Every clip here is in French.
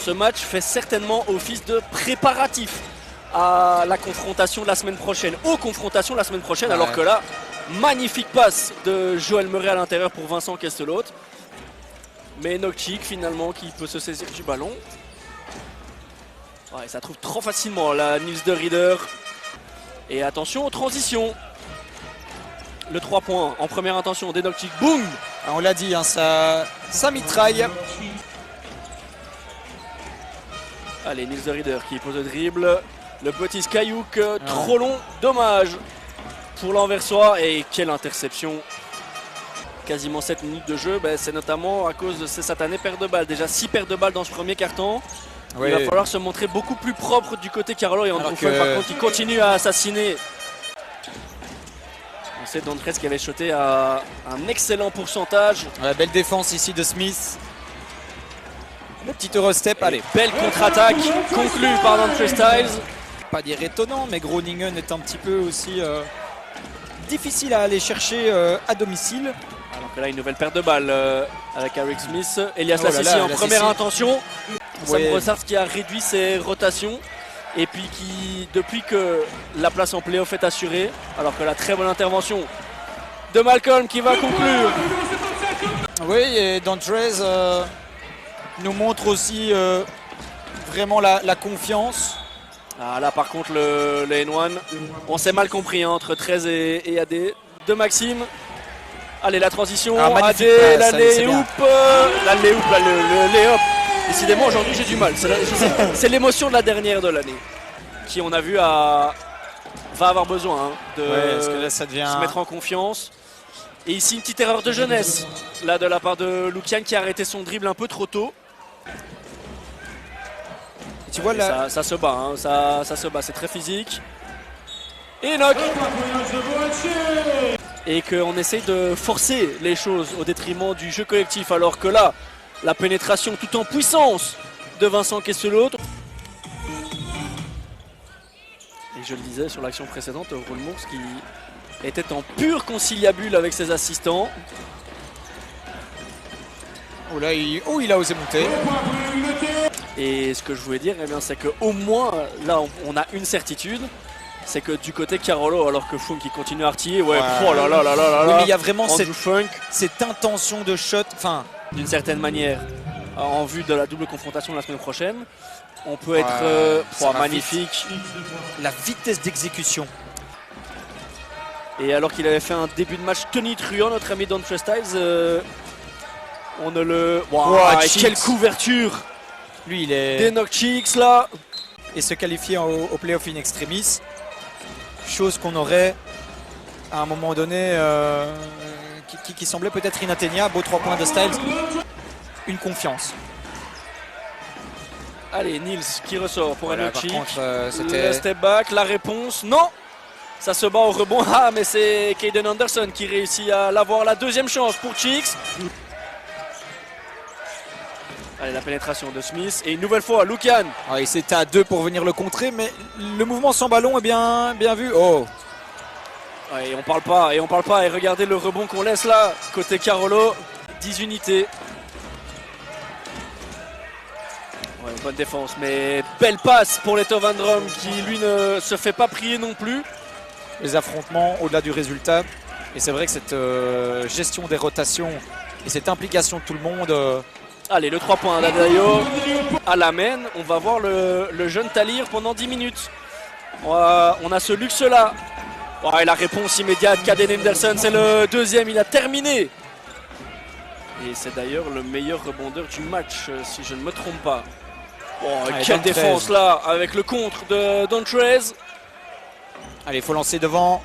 ce match fait certainement office de préparatif à la confrontation de la semaine prochaine, aux confrontations de la semaine prochaine, alors que là, magnifique passe de Joël Murray à l'intérieur pour Vincent Kestelot. Mais Nokchik finalement qui peut se saisir du ballon. Ouais, ça trouve trop facilement la Nils de Rieder. Et attention aux transitions. Le 3 points en première intention des Nokchik. Boum! On l'a dit, hein, ça mitraille. Allez, Nils de Rieder qui pose le dribble. Le petit Skyhook trop long, dommage pour l'Anversois. Et quelle interception! Quasiment 7 minutes de jeu, c'est notamment à cause de ces satanées pertes de balles. Déjà 6 pertes de balles dans ce premier quart-temps. Oui. Il va falloir se montrer beaucoup plus propre du côté Carolo et Andrew Funk, par contre, qui continue à assassiner. On sait Dontrez qui avait shoté à un excellent pourcentage. Ouais, belle défense ici de Smith. Le petit Eurostep, allez. Belle contre-attaque conclue par Dontrez Styles. Pas dire étonnant, mais Groningen est un petit peu aussi difficile à aller chercher à domicile. Alors que là, une nouvelle perte de balles avec Eric Smith. Elias Lassissi en première intention. Sam Brossard qui a réduit ses rotations. Et puis qui, depuis que la place en play-off est assurée, alors que la très bonne intervention de Malcolm qui va conclure. Oui, et Dontrez nous montre aussi vraiment la confiance. Ah, là par contre le N1, on s'est mal compris hein, entre 13 et AD. De Maxime. Allez, la transition, AD, la lay-hoop, le lay-up. Décidément aujourd'hui j'ai du mal, c'est l'émotion de la dernière de l'année. Qui on a vu va avoir besoin de parce que là, ça devient... se mettre en confiance. Et ici une petite erreur de jeunesse là de la part de Lukian qui a arrêté son dribble un peu trop tôt. Tu vois là, ça se bat, hein, ça se bat, c'est très physique. Et knock. Et qu'on essaye de forcer les choses au détriment du jeu collectif, alors que là, la pénétration tout en puissance de Vincent Kestelot. Et je le disais sur l'action précédente, Roulmours qui était en pure conciliabule avec ses assistants. Oh là, il a osé monter. Et ce que je voulais dire, c'est qu'au moins, là, on a une certitude. C'est que du côté Carolo, alors que Funk qui continue à artiller, oh là là là là là. Oui, mais il y a vraiment cette intention de shot, enfin, d'une certaine manière, en vue de la double confrontation de la semaine prochaine, on peut être magnifique. La vitesse d'exécution. Et alors qu'il avait fait un début de match tonitruant, notre ami Dontrez Styles, on ne le. Quelle couverture! Lui, il est. Des Nokchiks là. Et se qualifier au playoff in extremis. Chose qu'on aurait à un moment donné qui semblait peut-être inatteignable. Beau 3 points de Styles. Une confiance. Allez, Nils qui ressort pour un Nokchik. C'était step back, la réponse, non. Ça se bat au rebond. Ah, mais c'est Caden Anderson qui réussit à l'avoir, la deuxième chance pour Cheeks. Allez, la pénétration de Smith et une nouvelle fois Lukian. Il s'était à 2 pour venir le contrer, mais le mouvement sans ballon est bien vu. Oh. Et on parle pas, et regardez le rebond qu'on laisse là, côté Carolo, 10 unités. Ouais, bonne défense, mais belle passe pour les Tovandrom qui lui ne se fait pas prier non plus. Les affrontements au-delà du résultat. Et c'est vrai que cette gestion des rotations et cette implication de tout le monde... Allez, le 3 points d'Adayo à la main. On va voir le jeune Talir pendant 10 minutes. On a ce luxe-là. Et la réponse immédiate, Caden Anderson, c'est le deuxième, il a terminé. Et c'est d'ailleurs le meilleur rebondeur du match, si je ne me trompe pas. Quelle défense là, avec le contre de Dontrez. Allez, il faut lancer devant.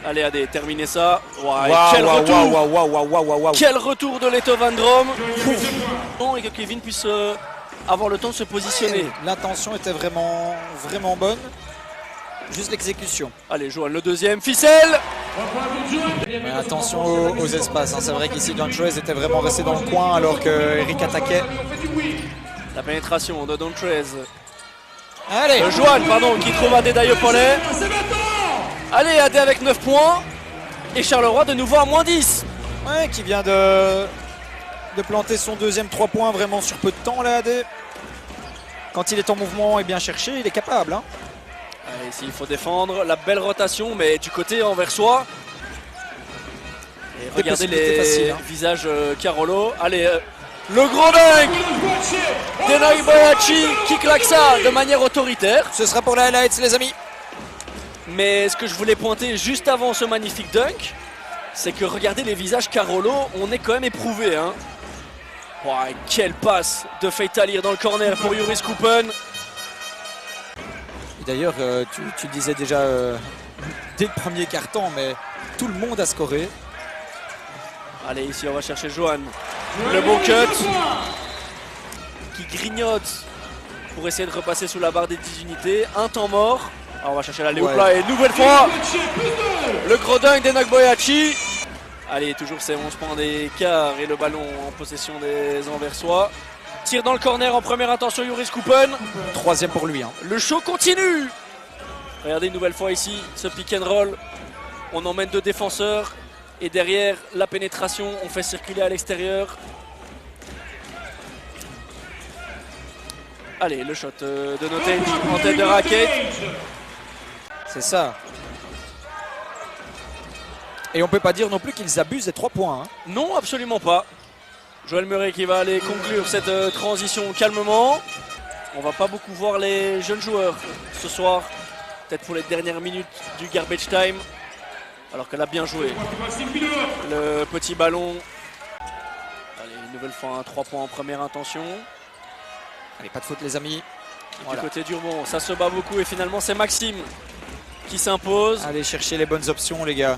Allez, Adé, terminez ça. Quel retour! Quel retour de Leto Van Drom. Et que Kevin puisse avoir le temps de se positionner. L'intention était vraiment bonne. Juste l'exécution. Allez, Joël, le deuxième. Ficelle! Mais attention aux espaces. C'est vrai qu'ici, Dontrez était vraiment resté dans le coin alors qu'Eric attaquait. La pénétration de Dontrez. Allez! Joël, qui trouve Adé Dayo-Paulet. Allez, Adé avec 9 points. Et Charleroi de nouveau à moins 10. Ouais, qui vient de planter son deuxième 3 points vraiment sur peu de temps là, Adé. quand il est en mouvement et bien cherché, il est capable. Hein. Allez, ici il faut défendre, la belle rotation, mais du côté anversois. Et regardez les faciles, hein. visages Carolo. Allez, le gros dingue d'Enok Boyacci qui claque ça de manière autoritaire. Ce sera pour les highlights, les amis. Mais ce que je voulais pointer juste avant ce magnifique dunk, c'est que regardez les visages Carolo, on est quand même éprouvé. Hein. Ouais, quelle passe de Feitalir dans le corner pour Joris Kupen. D'ailleurs, tu le disais déjà dès le premier quart-temps, mais tout le monde a scoré. Allez, ici on va chercher Johan. Le beau cut qui grignote pour essayer de repasser sous la barre des 10 unités. Un temps mort. Alors on va chercher la Léopla et nouvelle fois le gros dunk d'Enok Boyacci. Allez, toujours ces 11 points d'écart et le ballon en possession des Anversois. Tire dans le corner en première intention, Joris Kupen. Troisième pour lui. Hein. Le show continue. Regardez une nouvelle fois ici ce pick and roll. On emmène deux défenseurs et derrière la pénétration, on fait circuler à l'extérieur. Allez, le shot de Notage en tête de raquette. C'est ça. Et on peut pas dire non plus qu'ils abusent des 3 points. Hein. Non, absolument pas. Joël Murray qui va aller conclure cette transition calmement. On va pas beaucoup voir les jeunes joueurs ce soir. Peut-être pour les dernières minutes du garbage time. Alors qu'elle a bien joué. Le petit ballon. Allez, une nouvelle fois un 3 points en première intention. Allez, pas de faute les amis. Voilà. Du côté d'Urbon, ça se bat beaucoup et finalement c'est Maxime qui s'impose. Allez chercher les bonnes options les gars.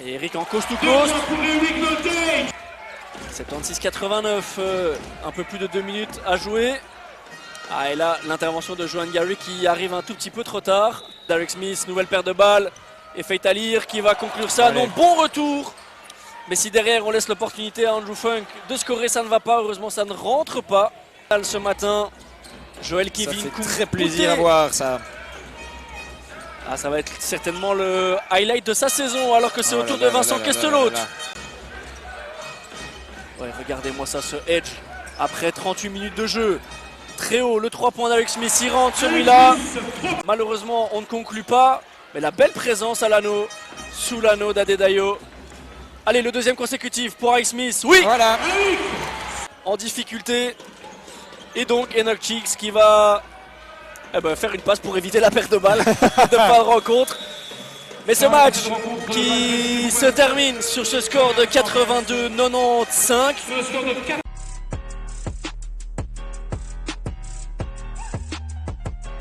Et Eric en coast to coast. 76-89, un peu plus de 2 minutes à jouer. Ah, et là, l'intervention de Johan Gary qui arrive un tout petit peu trop tard. Derek Smith, nouvelle paire de balles. Et Feitalir qui va conclure ça. Allez. Non, bon retour. Mais si derrière on laisse l'opportunité à Andrew Funk de scorer, ça ne va pas. Heureusement, ça ne rentre pas. Ce matin, Joël Kevin. Ça fait très plaisir à voir ça. Ah, ça va être certainement le highlight de sa saison alors que c'est au tour de Vincent Kestelot. Ouais, regardez-moi ça, ce edge après 38 minutes de jeu. Très haut, le 3 points d'Alex Smith, il rentre celui-là. Malheureusement, on ne conclut pas. Mais la belle présence à l'anneau, sous l'anneau d'Adedayo. Allez, le deuxième consécutif pour Alex Smith. Oui, voilà. En difficulté. Et donc, Enok Cheeks qui va faire une passe pour éviter la perte de balle de fin de rencontre. Mais ce match qui se termine sur ce score de 82-95.